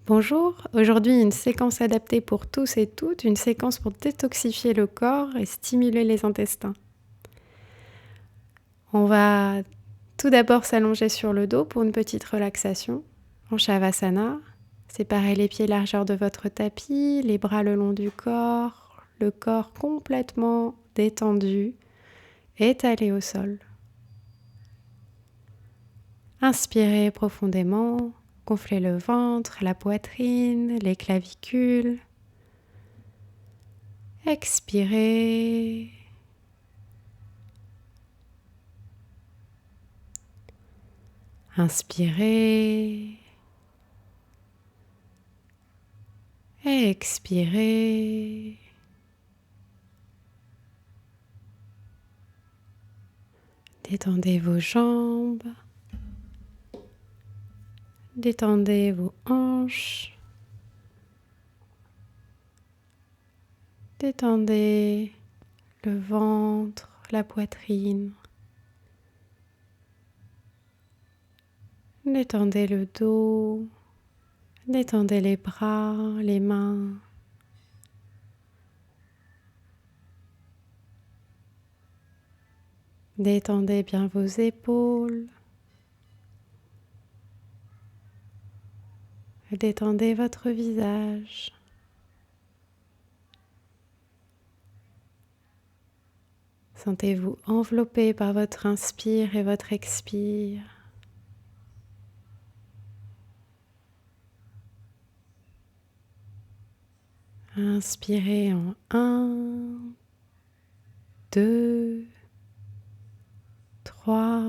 Bonjour, aujourd'hui une séquence adaptée pour tous et toutes, une séquence pour détoxifier le corps et stimuler les intestins. On va tout d'abord s'allonger sur le dos pour une petite relaxation en Shavasana. Séparez les pieds largeur de votre tapis, les bras le long du corps, le corps complètement détendu, étalé au sol. Inspirez profondément, gonflez le ventre, la poitrine, les clavicules. Expirez. Inspirez. Expirez. Détendez vos jambes. Détendez vos hanches. Détendez le ventre, la poitrine. Détendez le dos. Détendez les bras, les mains. Détendez bien vos épaules. Détendez votre visage. Sentez-vous enveloppé par votre inspire et votre expire. Inspirez en 1, 2, 3.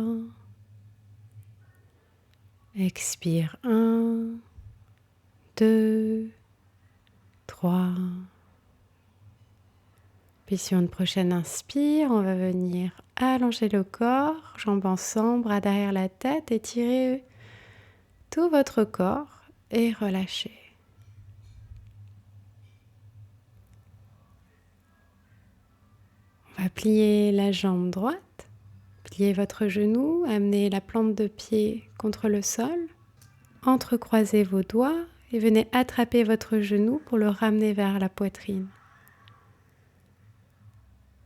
Expire 1, 2, 3. Puis sur une prochaine inspire, on va venir allonger le corps, jambes ensemble, bras derrière la tête, étirer tout votre corps et relâcher. On va plier la jambe droite, plier votre genou, amener la plante de pied contre le sol, entrecroisez vos doigts et venez attraper votre genou pour le ramener vers la poitrine.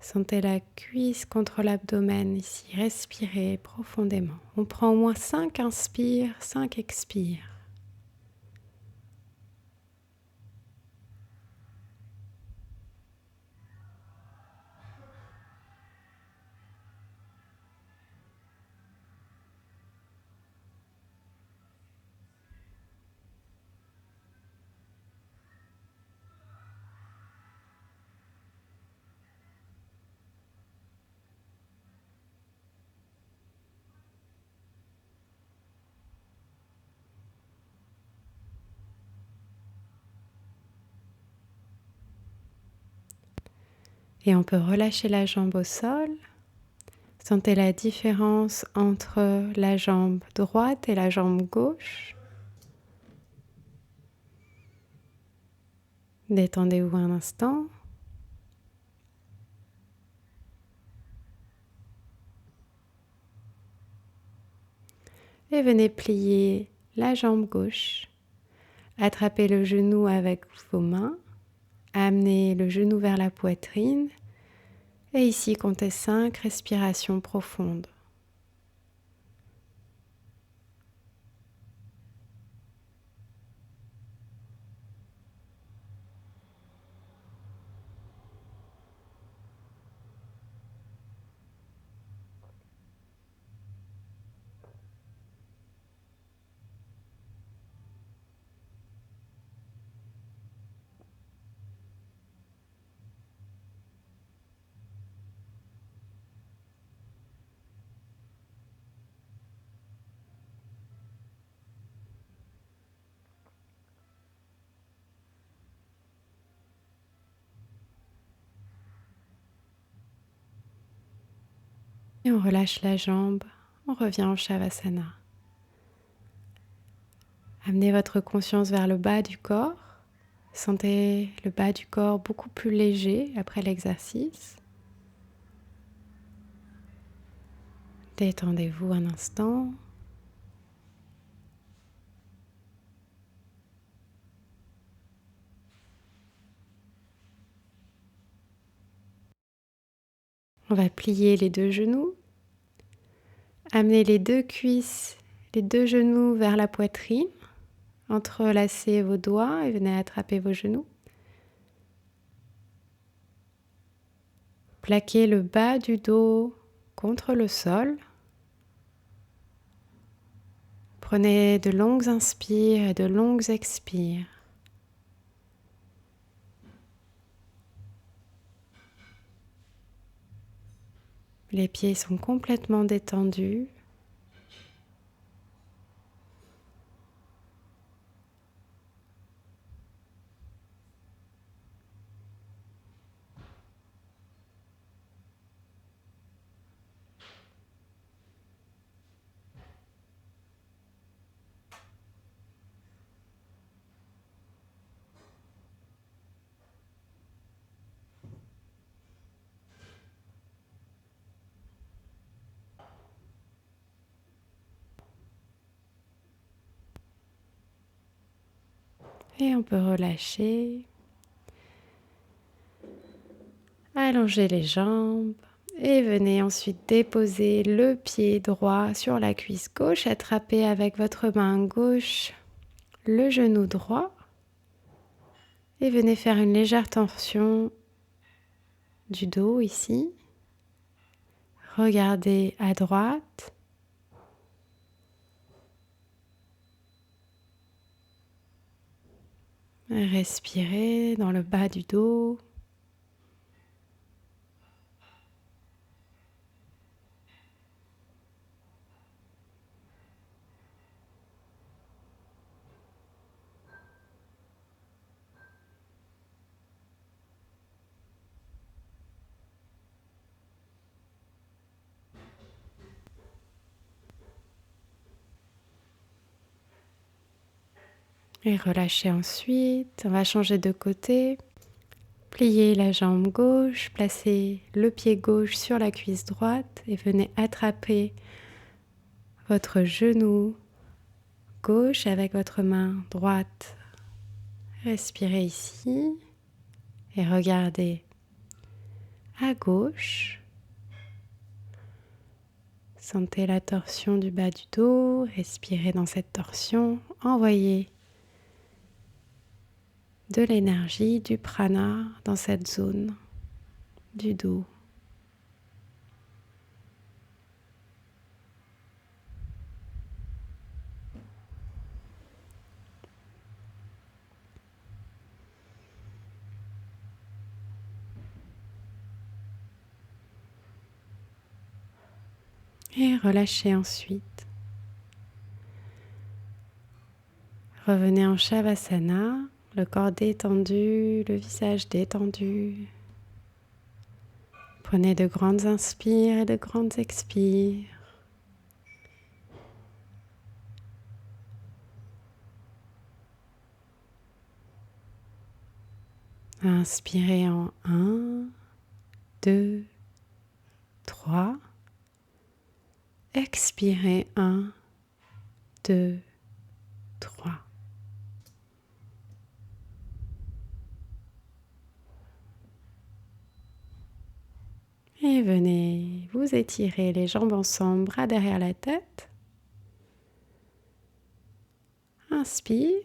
Sentez la cuisse contre l'abdomen ici, respirez profondément. On prend au moins 5 inspires, 5 expires. Et on peut relâcher la jambe au sol. Sentez la différence entre la jambe droite et la jambe gauche. Détendez-vous un instant. Et venez plier la jambe gauche. Attrapez le genou avec vos mains. Amenez le genou vers la poitrine. Et ici, comptez 5 respirations profondes. Et on relâche la jambe, on revient en Shavasana. Amenez votre conscience vers le bas du corps. Sentez le bas du corps beaucoup plus léger après l'exercice. Détendez-vous un instant. On va plier les deux genoux, amener les deux cuisses, les deux genoux vers la poitrine, entrelacez vos doigts et venez attraper vos genoux. Plaquez le bas du dos contre le sol. Prenez de longues inspires et de longues expires. Les pieds sont complètement détendus. Et on peut relâcher. Allongez les jambes et venez ensuite déposer le pied droit sur la cuisse gauche. Attrapez avec votre main gauche le genou droit et venez faire une légère torsion du dos ici. Regardez à droite. Respirez dans le bas du dos. Et relâchez ensuite. On va changer de côté. Pliez la jambe gauche, placez le pied gauche sur la cuisse droite et venez attraper votre genou gauche avec votre main droite. Respirez ici et regardez à gauche. Sentez la torsion du bas du dos, respirez dans cette torsion, envoyez de l'énergie, du prana dans cette zone du dos. Et relâchez ensuite. Revenez en Shavasana, le corps détendu, le visage détendu. Prenez de grandes inspires et de grandes expires. Inspirez en 1, 2, 3. Expirez 1, 2, 3. Et venez vous étirer les jambes ensemble, bras derrière la tête. Inspire.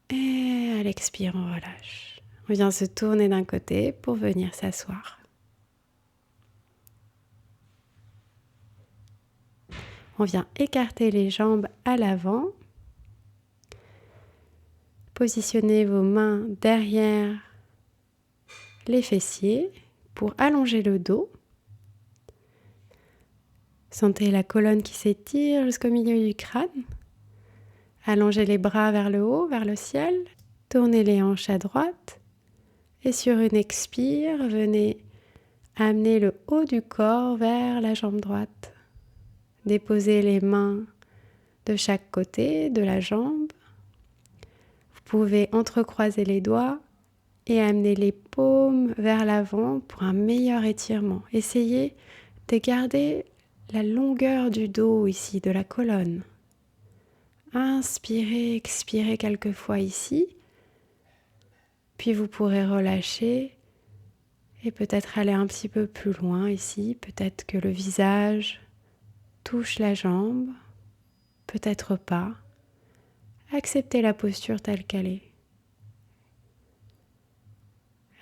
Et à l'expire, on relâche. On vient se tourner d'un côté pour venir s'asseoir. On vient écarter les jambes à l'avant. Positionnez vos mains derrière les fessiers pour allonger le dos. Sentez la colonne qui s'étire jusqu'au milieu du crâne. Allongez les bras vers le haut, vers le ciel. Tournez les hanches à droite. Et sur une expire, venez amener le haut du corps vers la jambe droite. Déposez les mains de chaque côté de la jambe. Vous pouvez entrecroiser les doigts et amener les paumes vers l'avant pour un meilleur étirement. Essayez de garder la longueur du dos ici, de la colonne. Inspirez, expirez quelques fois ici. Puis vous pourrez relâcher Et peut-être aller un petit peu plus loin ici, peut-être que le visage touche la jambe, peut-être pas. Acceptez la posture telle qu'elle est.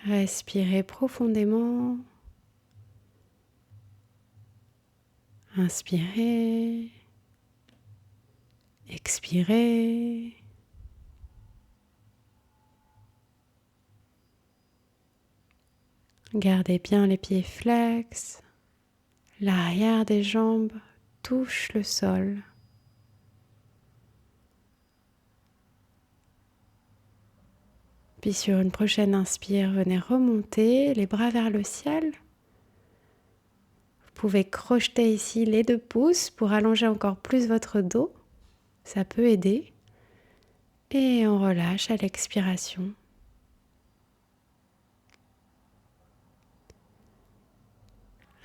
Respirez profondément. Inspirez. Expirez. Gardez bien les pieds flex. L'arrière des jambes touche le sol. Puis sur une prochaine inspire, venez remonter les bras vers le ciel. Vous pouvez crocheter ici les 2 pouces pour allonger encore plus votre dos. Ça peut aider. Et on relâche à l'expiration.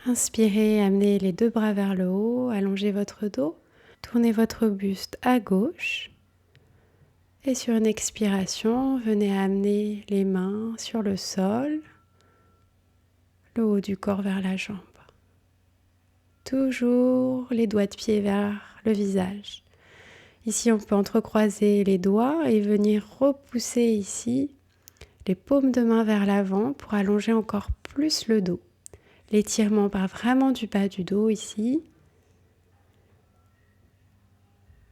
Inspirez, amenez les 2 bras vers le haut, allongez votre dos, tournez votre buste à gauche. Et sur une expiration, venez amener les mains sur le sol, le haut du corps vers la jambe. Toujours les doigts de pied vers le visage. Ici, on peut entrecroiser les doigts et venir repousser ici les paumes de main vers l'avant pour allonger encore plus le dos. L'étirement part vraiment du bas du dos ici.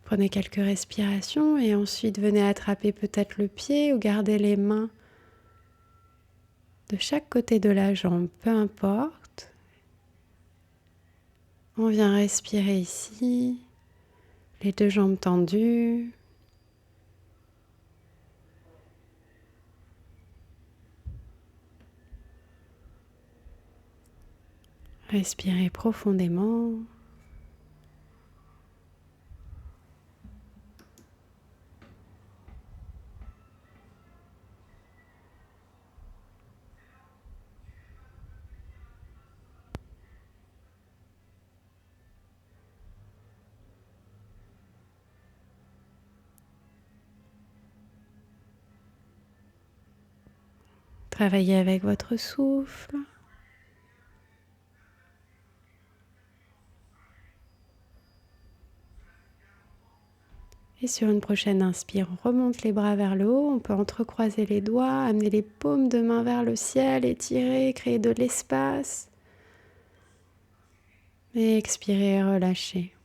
Prenez quelques respirations et ensuite venez attraper peut-être le pied ou garder les mains de chaque côté de la jambe, peu importe. On vient respirer ici, les 2 jambes tendues. Respirez profondément. Travaillez avec votre souffle. Et sur une prochaine inspire, on remonte les bras vers le haut. On peut entrecroiser les doigts, amener les paumes de main vers le ciel, étirer, créer de l'espace. Et expirer, relâcher.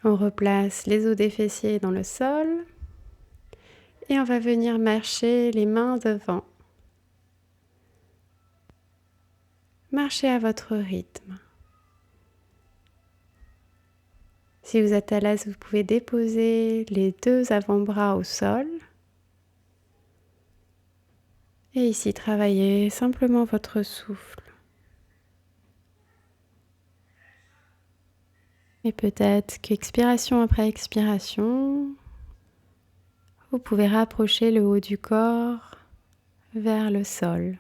On replace les os des fessiers dans le sol. Et on va venir marcher les mains devant. Marchez à votre rythme. Si vous êtes à l'aise, vous pouvez déposer les 2 avant-bras au sol. Et ici, travaillez simplement votre souffle. Et peut-être qu'expiration après expiration, vous pouvez rapprocher le haut du corps vers le sol.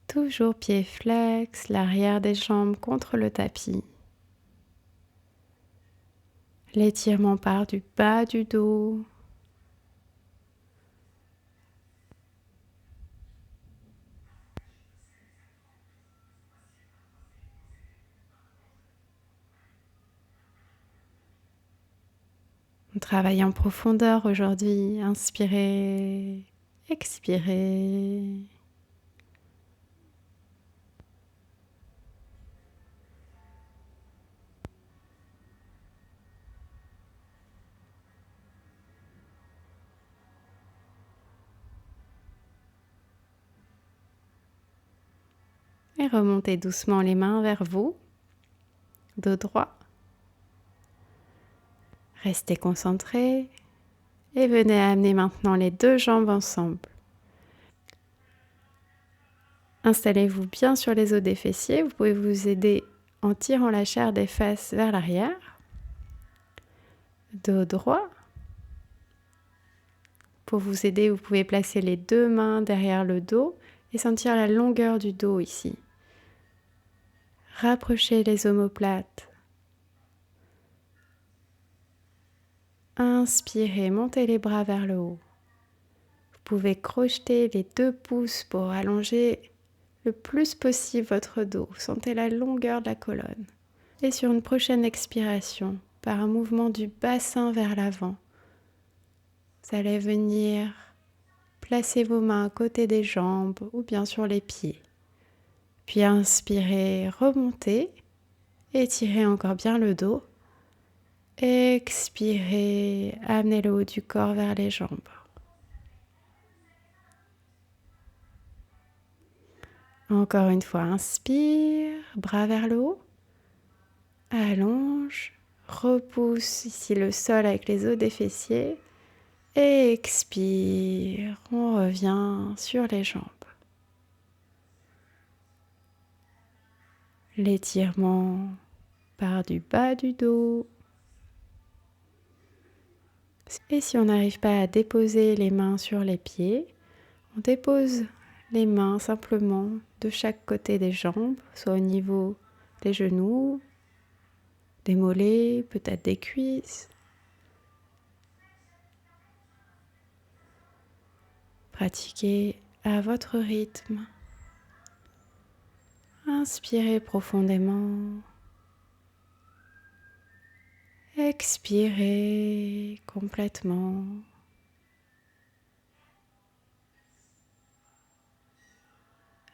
Toujours pieds flex, l'arrière des jambes contre le tapis. L'étirement part du bas du dos. On travaille en profondeur aujourd'hui. Inspirez, expirez. Et remontez doucement les mains vers vous, dos droit. Restez concentré et venez amener maintenant les 2 jambes ensemble. Installez-vous bien sur les os des fessiers. Vous pouvez vous aider en tirant la chair des fesses vers l'arrière. Dos droit. Pour vous aider, vous pouvez placer les 2 mains derrière le dos et sentir la longueur du dos ici. Rapprochez les omoplates. Inspirez, montez les bras vers le haut. Vous pouvez crocheter les 2 pouces pour allonger le plus possible votre dos. Sentez la longueur de la colonne. Et sur une prochaine expiration, par un mouvement du bassin vers l'avant, vous allez venir placer vos mains à côté des jambes ou bien sur les pieds. Puis inspirez, remontez, étirez encore bien le dos. Expirez, amenez le haut du corps vers les jambes. Encore une fois, inspire, bras vers le haut, allonge, repousse ici le sol avec les os des fessiers. Et expire, on revient sur les jambes. L'étirement part du bas du dos. Et si on n'arrive pas à déposer les mains sur les pieds, on dépose les mains simplement de chaque côté des jambes, soit au niveau des genoux, des mollets, peut-être des cuisses. Pratiquez à votre rythme. Inspirez profondément. Expirez complètement.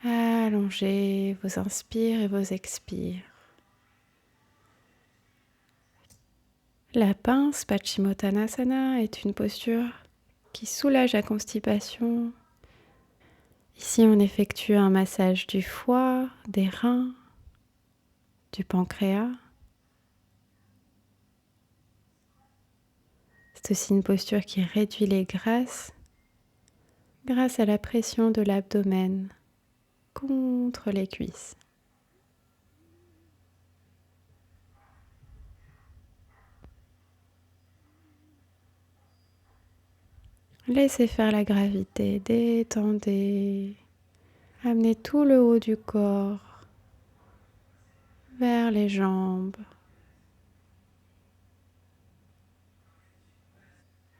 Allongez vos inspires et vos expires. La pince Paschimottanasana est une posture qui soulage la constipation. Ici, on effectue un massage du foie, des reins, du pancréas. C'est aussi une posture qui réduit les graisses grâce à la pression de l'abdomen contre les cuisses. Laissez faire la gravité, détendez, amenez tout le haut du corps vers les jambes.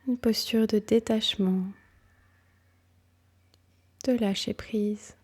Une posture de détachement, de lâcher prise.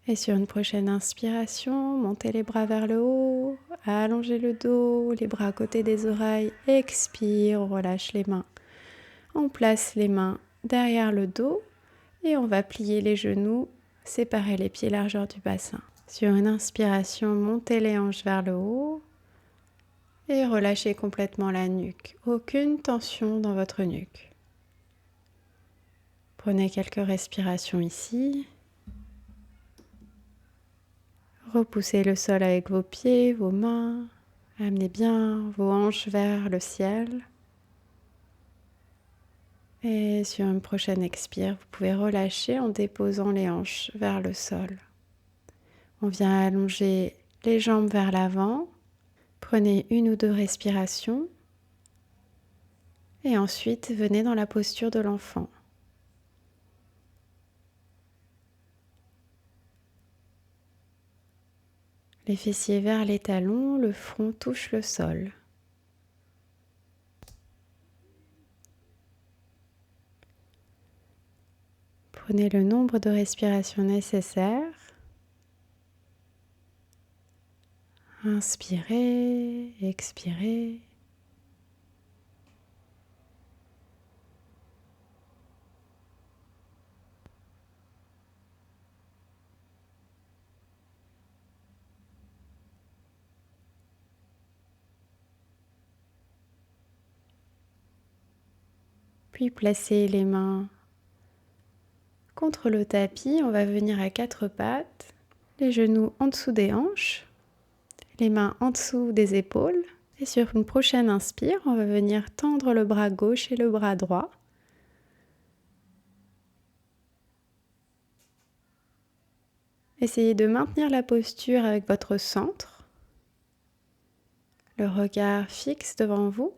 Et sur une prochaine inspiration, montez les bras vers le haut, allongez le dos, les bras à côté des oreilles, expire, on relâche les mains. On place les mains derrière le dos et on va plier les genoux, séparer les pieds largeur du bassin. Sur une inspiration, montez les hanches vers le haut et relâchez complètement la nuque. Aucune tension dans votre nuque. Prenez quelques respirations ici. Repoussez le sol avec vos pieds, vos mains. Amenez bien vos hanches vers le ciel. Et sur une prochaine expire, vous pouvez relâcher en déposant les hanches vers le sol. On vient allonger les jambes vers l'avant. Prenez 1 ou 2 respirations. Et ensuite, venez dans la posture de l'enfant. Les fessiers vers les talons, le front touche le sol. Prenez le nombre de respirations nécessaires. Inspirez, expirez. Puis placez les mains contre le tapis. On va venir à 4 pattes, les genoux en dessous des hanches, les mains en dessous des épaules. Et sur une prochaine inspire, on va venir tendre le bras gauche et le bras droit. Essayez de maintenir la posture avec votre centre, le regard fixe devant vous.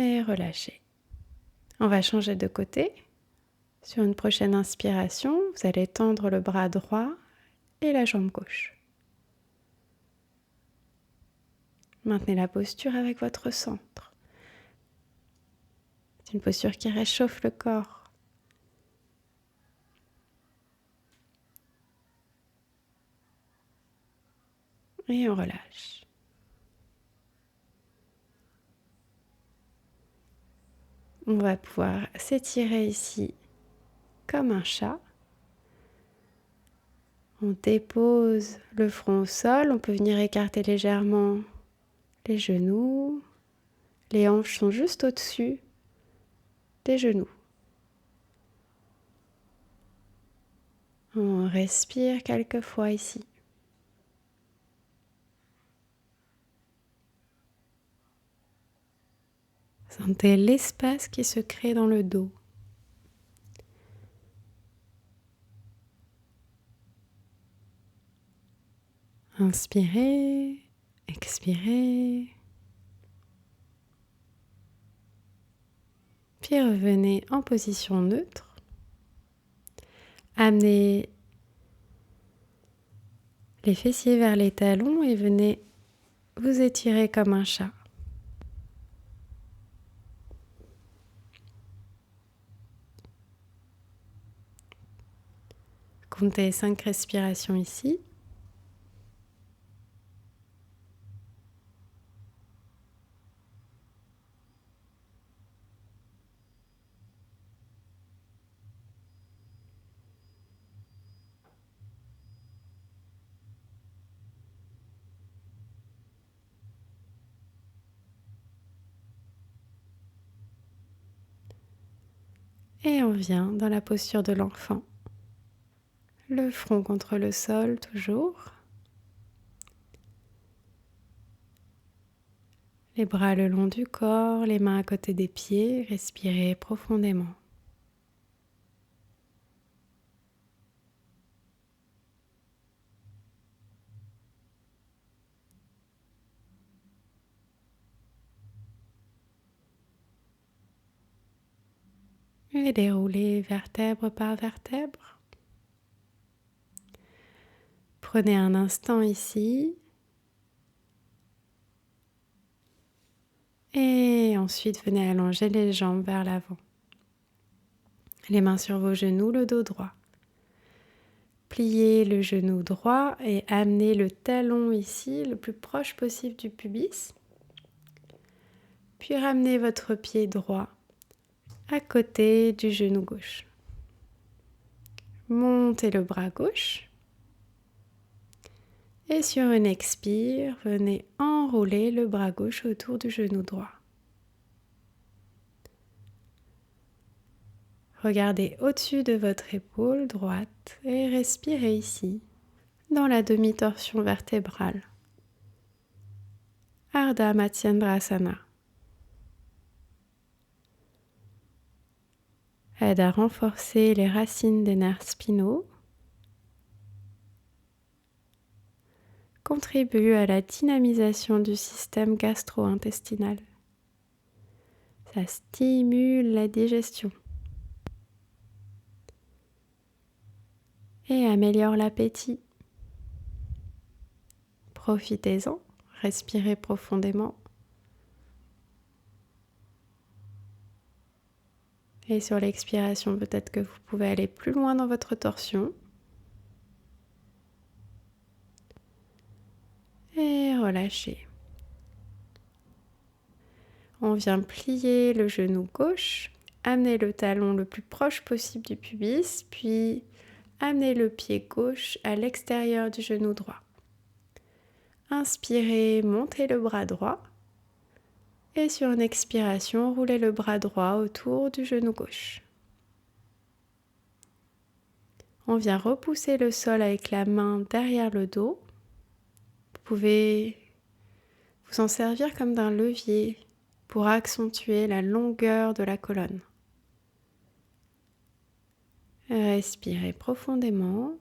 et relâchez. On va changer de côté. Sur une prochaine inspiration, vous allez tendre le bras droit et la jambe gauche. Maintenez la posture avec votre centre. C'est une posture qui réchauffe le corps. Et on relâche. On va pouvoir s'étirer ici comme un chat. On dépose le front au sol. On peut venir écarter légèrement les genoux. Les hanches sont juste au-dessus des genoux. On respire quelques fois ici. Sentez l'espace qui se crée dans le dos. Inspirez, expirez. Puis revenez en position neutre. Amenez les fessiers vers les talons et venez vous étirer comme un chat. Comptez 5 respirations ici. Et on vient dans la posture de l'enfant. Le front contre le sol toujours. Les bras le long du corps, les mains à côté des pieds. Respirez profondément. Et déroulez vertèbre par vertèbre. Prenez un instant ici. Et ensuite, venez allonger les jambes vers l'avant. Les mains sur vos genoux, le dos droit. Pliez le genou droit et amenez le talon ici, le plus proche possible du pubis. Puis ramenez votre pied droit à côté du genou gauche. Montez le bras gauche. Et sur une expire, venez enrouler le bras gauche autour du genou droit. Regardez au-dessus de votre épaule droite et respirez ici, dans la demi-torsion vertébrale. Ardha Matsyendrasana. Aide à renforcer les racines des nerfs spinaux. Contribue à la dynamisation du système gastro-intestinal. Ça stimule la digestion. Et améliore l'appétit. Profitez-en, respirez profondément. Et sur l'expiration, peut-être que vous pouvez aller plus loin dans votre torsion. Et relâchez. On vient plier le genou gauche, amener le talon le plus proche possible du pubis, puis amenez le pied gauche à l'extérieur du genou droit. Inspirez, montez le bras droit. Et sur une expiration, roulez le bras droit autour du genou gauche. On vient repousser le sol avec la main derrière le dos. Vous pouvez vous en servir comme d'un levier pour accentuer la longueur de la colonne. Respirez profondément.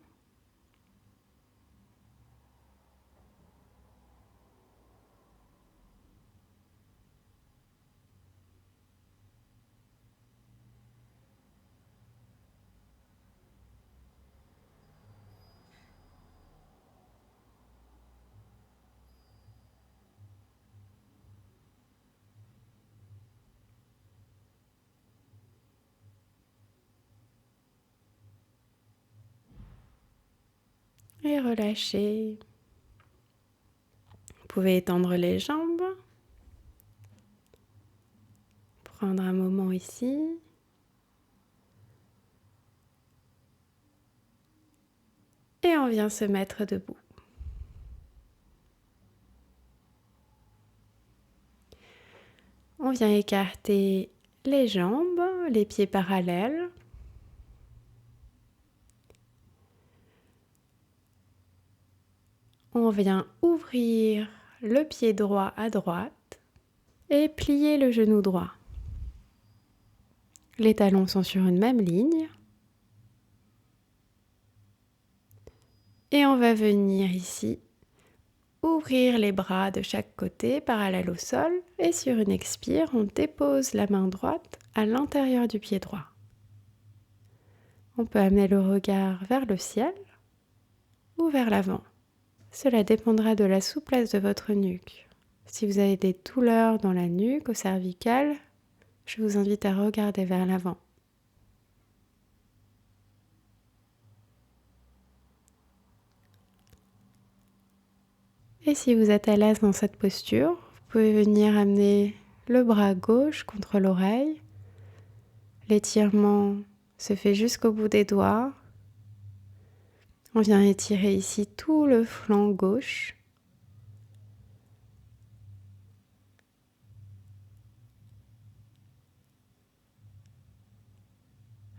et relâchez. Vous pouvez étendre les jambes, prendre un moment ici. Et on vient se mettre debout. On vient écarter les jambes, les pieds parallèles. On vient ouvrir le pied droit à droite et plier le genou droit. Les talons sont sur une même ligne. Et on va venir ici ouvrir les bras de chaque côté parallèles au sol et sur une expire, on dépose la main droite à l'intérieur du pied droit. On peut amener le regard vers le ciel ou vers l'avant. Cela dépendra de la souplesse de votre nuque. Si vous avez des douleurs dans la nuque, au cervical, je vous invite à regarder vers l'avant. Et si vous êtes à l'aise dans cette posture, vous pouvez venir amener le bras gauche contre l'oreille. L'étirement se fait jusqu'au bout des doigts. On vient étirer ici tout le flanc gauche.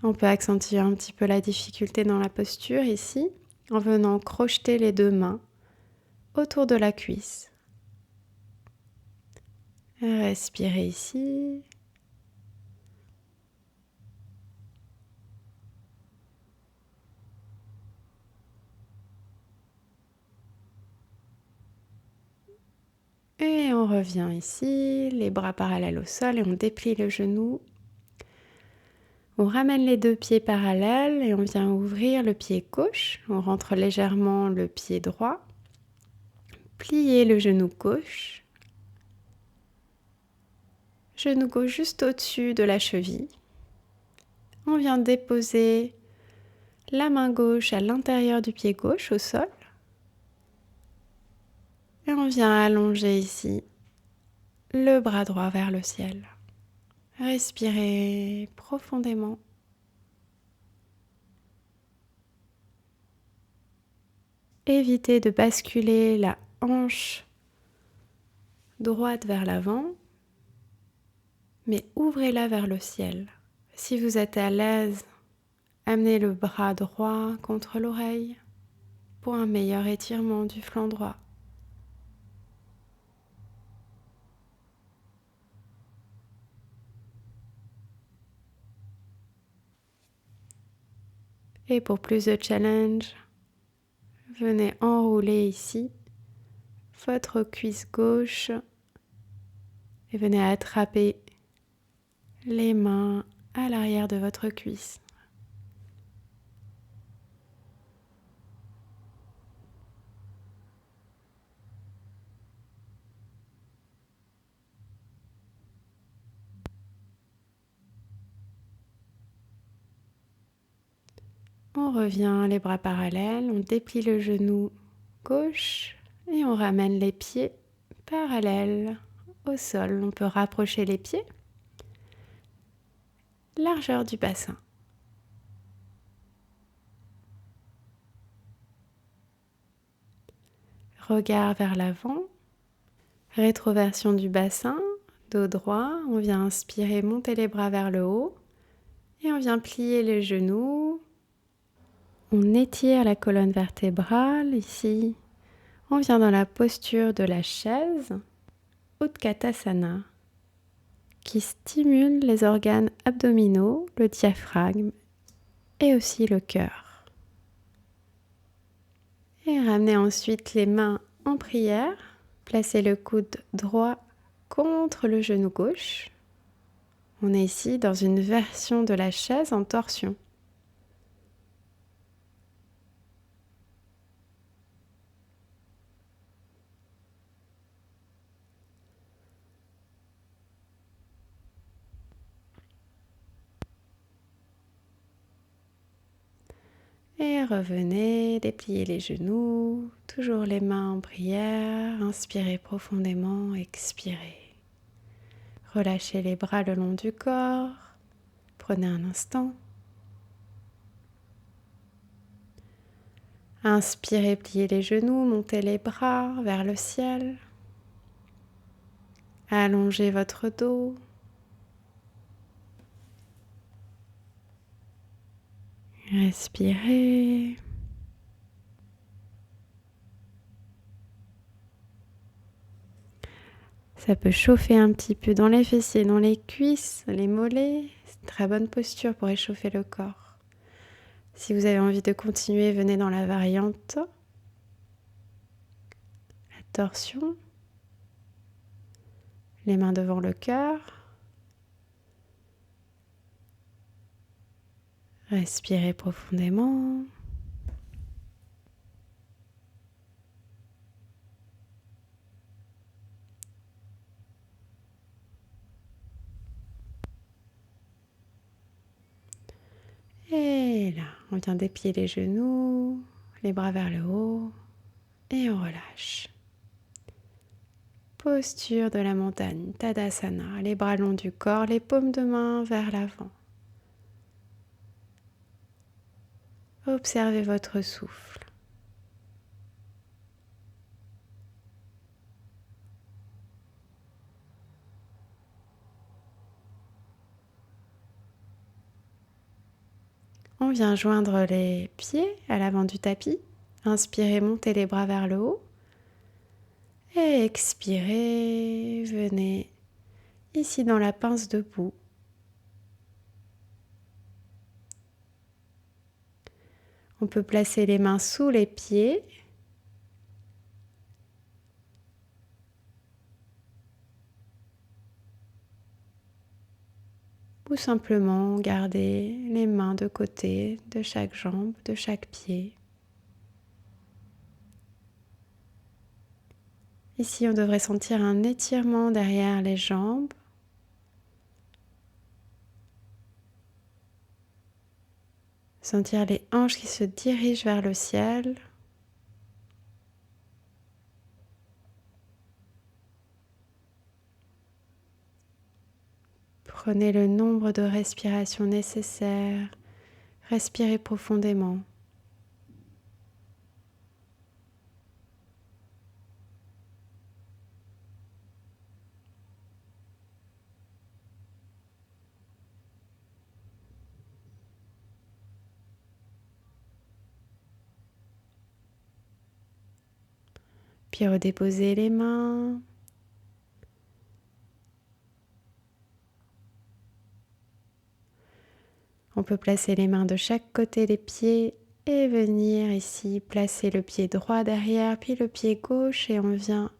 On peut accentuer un petit peu la difficulté dans la posture ici, en venant crocheter les deux mains autour de la cuisse. Respirez ici. Et on revient ici, les bras parallèles au sol et on déplie le genou. On ramène les deux pieds parallèles et on vient ouvrir le pied gauche. On rentre légèrement le pied droit. Pliez le genou gauche. Genou gauche juste au-dessus de la cheville. On vient déposer la main gauche à l'intérieur du pied gauche au sol. Et on vient allonger ici le bras droit vers le ciel. Respirez profondément. Évitez de basculer la hanche droite vers l'avant, mais ouvrez-la vers le ciel. Si vous êtes à l'aise, amenez le bras droit contre l'oreille pour un meilleur étirement du flanc droit. Et pour plus de challenge, venez enrouler ici votre cuisse gauche et venez attraper les mains à l'arrière de votre cuisse. On revient les bras parallèles, on déplie le genou gauche et on ramène les pieds parallèles au sol. On peut rapprocher les pieds, largeur du bassin. Regard vers l'avant, rétroversion du bassin, dos droit. On vient inspirer, monter les bras vers le haut et on vient plier les genoux. On étire la colonne vertébrale ici. On vient dans la posture de la chaise, Utkatasana, qui stimule les organes abdominaux, le diaphragme et aussi le cœur. Et ramenez ensuite les mains en prière. Placez le coude droit contre le genou gauche. On est ici dans une version de la chaise en torsion. Et revenez, dépliez les genoux, toujours les mains en prière, inspirez profondément, expirez. Relâchez les bras le long du corps, prenez un instant. Inspirez, pliez les genoux, montez les bras vers le ciel. Allongez votre dos. Respirez. Ça peut chauffer un petit peu dans les fessiers, dans les cuisses, les mollets. C'est une très bonne posture pour échauffer le corps. Si vous avez envie de continuer, venez dans la variante. La torsion. Les mains devant le cœur. Respirez profondément. Et là, on vient déplier les genoux, les bras vers le haut et on relâche. Posture de la montagne, Tadasana, les bras longs du corps, les paumes de main vers l'avant. Observez votre souffle. On vient joindre les pieds à l'avant du tapis. Inspirez, montez les bras vers le haut. Et expirez, venez ici dans la pince debout. On peut placer les mains sous les pieds. Ou simplement garder les mains de côté de chaque jambe, de chaque pied. Ici, on devrait sentir un étirement derrière les jambes. Sentir les hanches qui se dirigent vers le ciel. Prenez le nombre de respirations nécessaires. Respirez profondément. Puis redéposez les mains. On peut placer les mains de chaque côté des pieds et venir ici placer le pied droit derrière, puis le pied gauche et on vient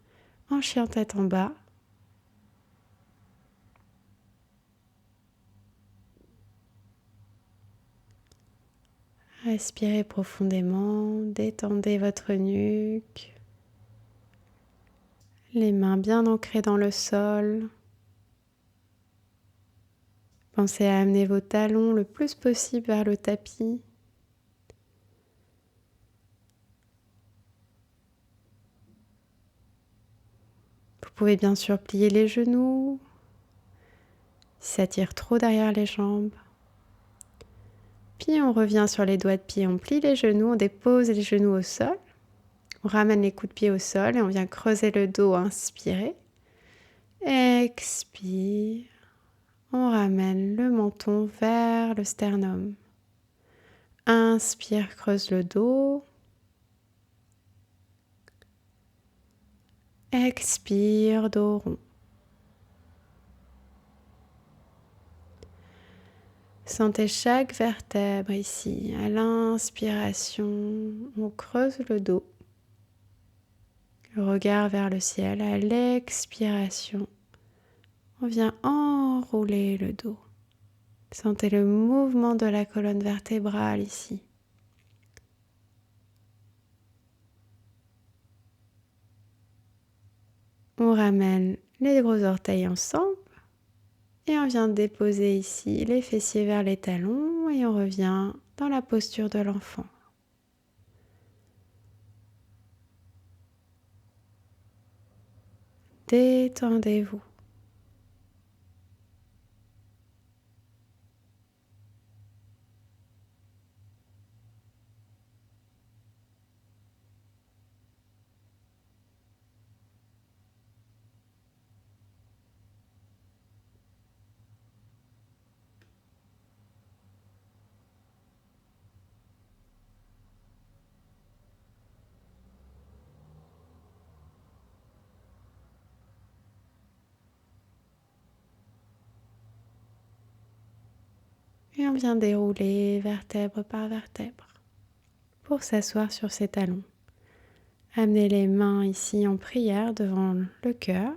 en chien tête en bas. Respirez profondément, détendez votre nuque, les mains bien ancrées dans le sol. Pensez à amener vos talons le plus possible vers le tapis. Vous pouvez bien sûr plier les genoux, si ça tire trop derrière les jambes. Puis on revient sur les doigts de pied, on plie les genoux, on dépose les genoux au sol. On ramène les coups de pied au sol et on vient creuser le dos, inspirez. Expire. On ramène le menton vers le sternum. Inspire, creuse le dos. Expire, dos rond. Sentez chaque vertèbre ici. À l'inspiration, on creuse le dos. Le regard vers le ciel. À l'expiration, on vient enrouler le dos. Sentez le mouvement de la colonne vertébrale ici. On ramène les gros orteils ensemble et on vient déposer ici les fessiers vers les talons et on revient dans la posture de l'enfant. Détendez-vous. Et on vient dérouler vertèbre par vertèbre pour s'asseoir sur ses talons. Amenez les mains ici en prière devant le cœur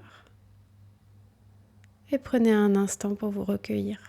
et prenez un instant pour vous recueillir.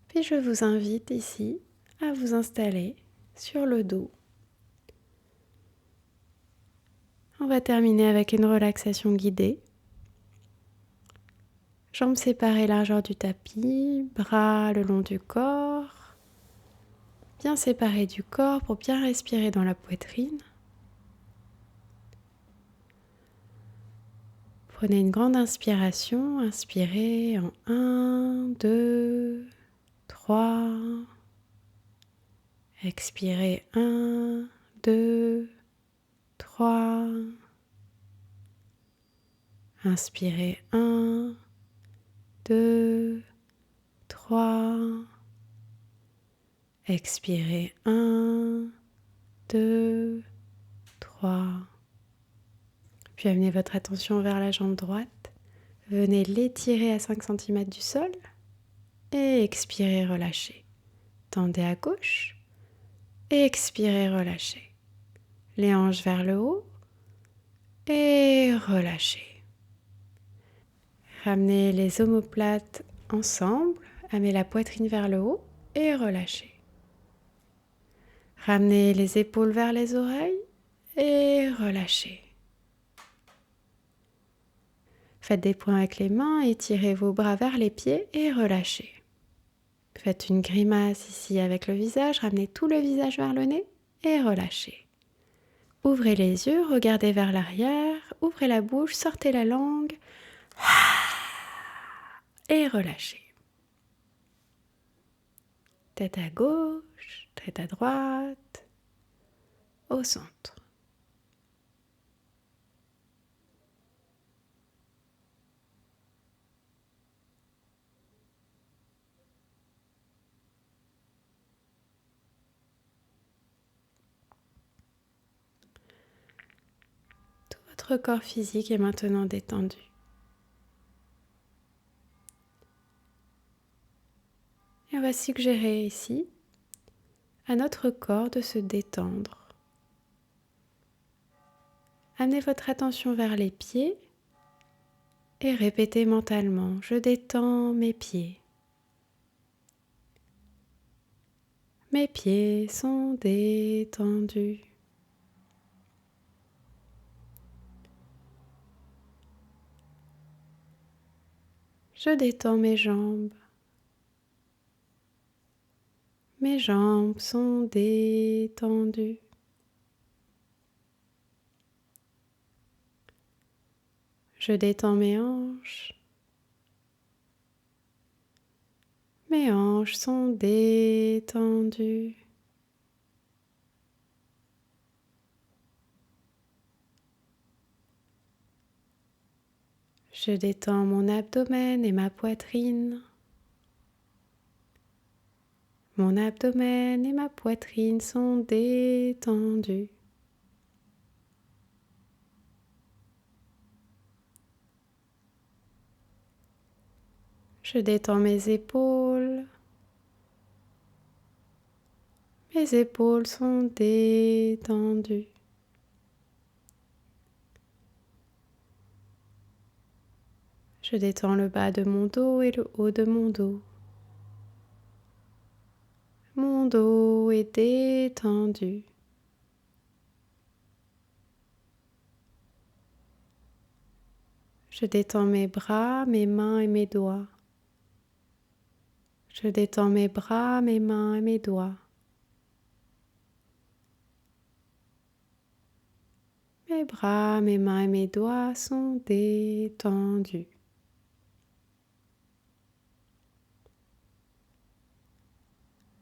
Puis je vous invite ici à vous installer sur le dos. On va terminer avec une relaxation guidée. Jambes séparées largeur du tapis, bras le long du corps, bien séparés du corps pour bien respirer dans la poitrine. Prenez une grande inspiration, inspirez en 1, 2, 3. Expirez 1, 2, 3. Inspirez 1, 2, 3. Expirez 1, 2, 3. Puis amenez votre attention vers la jambe droite. Venez l'étirer à 5 cm du sol et expirez, relâchez. Tendez à gauche et expirez, relâchez. Les hanches vers le haut et relâchez. Ramenez les omoplates ensemble, amenez la poitrine vers le haut et relâchez. Ramenez les épaules vers les oreilles et relâchez. Faites des points avec les mains, étirez vos bras vers les pieds et relâchez. Faites une grimace ici avec le visage, ramenez tout le visage vers le nez et relâchez. Ouvrez les yeux, regardez vers l'arrière, ouvrez la bouche, sortez la langue et relâchez. Tête à gauche, tête à droite, au centre. Tout votre corps physique est maintenant détendu. Et on va suggérer ici à notre corps de se détendre. Amenez votre attention vers les pieds et répétez mentalement: je détends mes pieds. Mes pieds sont détendus. Je détends mes jambes. Mes jambes sont détendues. Je détends mes hanches. Mes hanches sont détendues. Je détends mon abdomen et ma poitrine. Mon abdomen et ma poitrine sont détendus. Je détends mes épaules. Mes épaules sont détendues. Je détends le bas de mon dos et le haut de mon dos. Mon dos est détendu. Je détends mes bras, mes mains et mes doigts. Je détends mes bras, mes mains et mes doigts. Mes bras, mes mains et mes doigts sont détendus.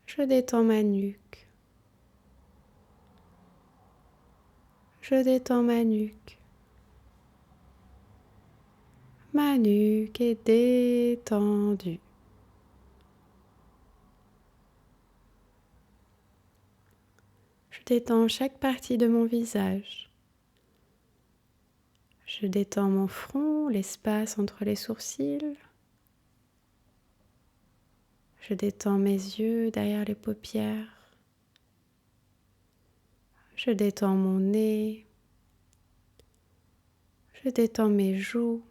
Je détends ma nuque. Je détends ma nuque. Ma nuque est détendue. Je détends chaque partie de mon visage. Je détends mon front, l'espace entre les sourcils. Je détends mes yeux derrière les paupières. Je détends mon nez. Je détends mes joues.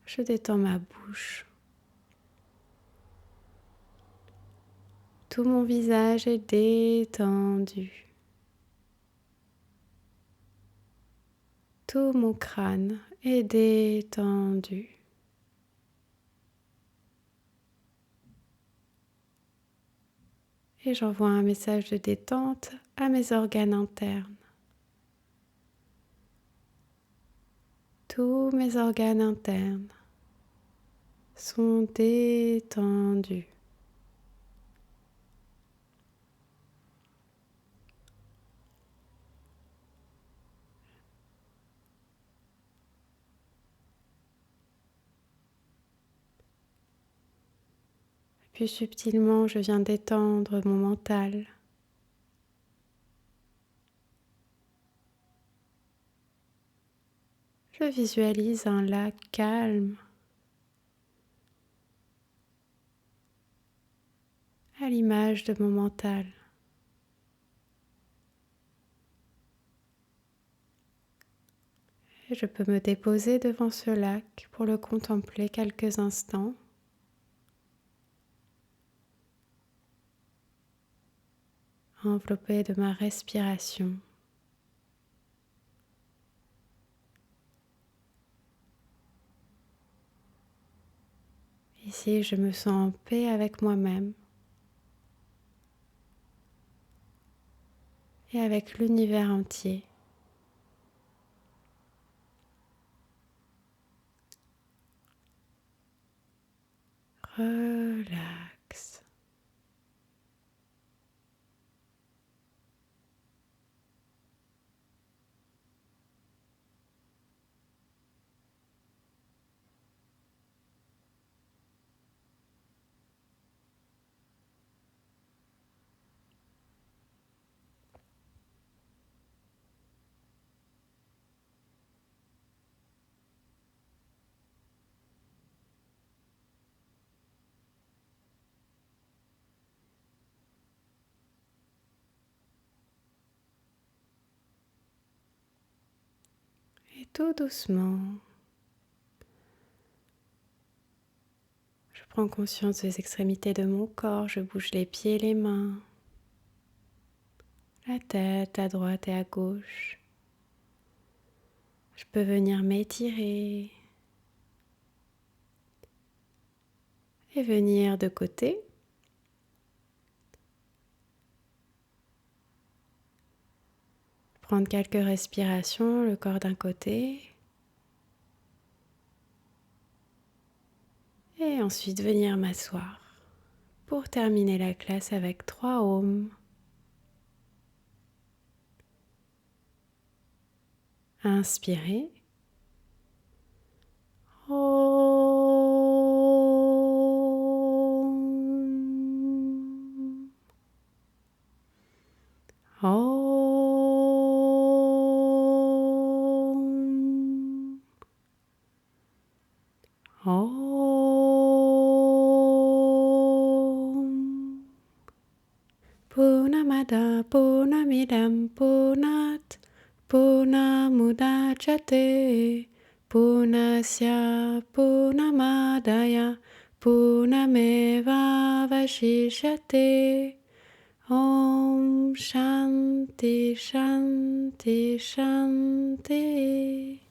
Je détends ma bouche. Tout mon visage est détendu. Tout mon crâne est détendu. Et j'envoie un message de détente à mes organes internes. Tous mes organes internes sont détendus. Puis subtilement, je viens d'étendre mon mental. Je visualise un lac calme à l'image de mon mental. Et je peux me déposer devant ce lac pour le contempler quelques instants. Enveloppé de ma respiration. Ici, je me sens en paix avec moi-même et avec l'univers entier. Relax. Et tout doucement, je prends conscience des extrémités de mon corps, je bouge les pieds, les mains, la tête à droite et à gauche. Je peux venir m'étirer et venir de côté. Prendre quelques respirations, le corps d'un côté. Et ensuite venir m'asseoir pour terminer la classe avec 3 ohms. Inspirez. Om. Om. Purnamada Purnamidam Purnat Purnamudachyate Purnasya Purnamadaya Purnameva Vashishyate. Om Shanti Shanti Shanti.